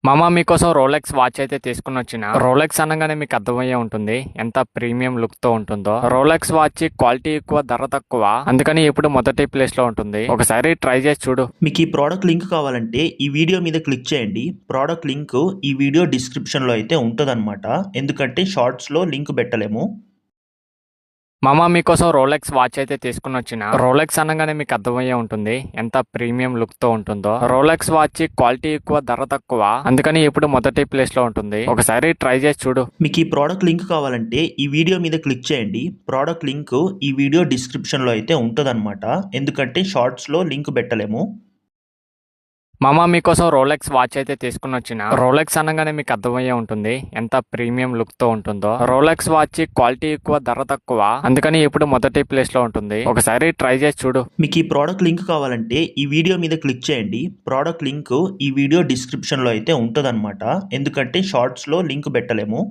మామ మీకోసం Rolex watch అయితే తీసుకుని వచ్చిన. రోలెక్స్ అనగానే మీకు అర్థమయ్యే ఉంటుంది ఎంత ప్రీమియం లుక్ తో ఉంటుందో. రోలెక్స్ వాచ్ క్వాలిటీ ఎక్కువ, ధర తక్కువ, అందుకని ఇప్పుడు మొదటి ప్లేస్ లో ఉంటుంది. ఒకసారి ట్రై చేసి చూడు. మీకు ఈ ప్రోడక్ట్ లింక్ కావాలంటే ఈ వీడియో మీద క్లిక్ చేయండి. ప్రోడక్ట్ లింక్ ఈ వీడియో డిస్క్రిప్షన్లో అయితే ఉంటుందన్నమాట. ఎందుకంటే షార్ట్స్లో లింక్ పెట్టలేము. మామ మీకోసం రోలెక్స్ వాచ్ అయితే తీసుకుని వచ్చిన. రోలెక్స్ అనగానే మీకు అర్థమయ్యే ఉంటుంది ఎంత ప్రీమియం లుక్ తో ఉంటుందో. రోలెక్స్ వాచ్ క్వాలిటీ ఎక్కువ, ధర తక్కువ, అందుకని ఇప్పుడు మొదటి ప్లేస్ లో ఉంటుంది. ఒకసారి ట్రై చేసి చూడు. మీకు ఈ ప్రోడక్ట్ లింక్ కావాలంటే ఈ వీడియో మీద క్లిక్ చేయండి. ప్రోడక్ట్ లింక్ ఈ వీడియో డిస్క్రిప్షన్లో అయితే ఉంటుందన్నమాట. ఎందుకంటే షార్ట్స్లో లింక్ పెట్టలేము. మామ మీకోసం రోలెక్స్ వాచ్ అయితే తీసుకుని వచ్చిన. రోలెక్స్ వాచ్ క్వాలిటీ ఎక్కువ, ధర తక్కువ, అందుకని ఇప్పుడు మొదటి ప్లేస్ లో ఉంటుంది. ఒకసారి ట్రై చేసి చూడు. మీకు ఈ ప్రోడక్ట్ లింక్ కావాలంటే ఈ వీడియో మీద క్లిక్ చేయండి. ప్రోడక్ట్ లింక్ ఈ వీడియో డిస్క్రిప్షన్లో అయితే ఉంటుందన్నమాట. ఎందుకంటే షార్ట్స్లో లింక్ పెట్టలేము. మామ మీకోసం రోలెక్స్ వాచ్ అయితే తీసుకుని వచ్చిన. రోలెక్స్ అనగానే మీకు అర్థమయ్యే ఉంటుంది ఎంత ప్రీమియం లుక్ తో ఉంటుందో. రోలెక్స్ వాచ్ క్వాలిటీ ఎక్కువ, ధర తక్కువ, అందుకని ఇప్పుడు మొదటి ప్లేస్ లో ఉంటుంది. ఒకసారి ట్రై చేసి చూడు. మీకు ఈ ప్రోడక్ట్ లింక్ కావాలంటే ఈ వీడియో మీద క్లిక్ చేయండి. ప్రోడక్ట్ లింక్ ఈ వీడియో డిస్క్రిప్షన్లో అయితే ఉంటుందన్నమాట. ఎందుకంటే షార్ట్స్లో లింక్ పెట్టలేము.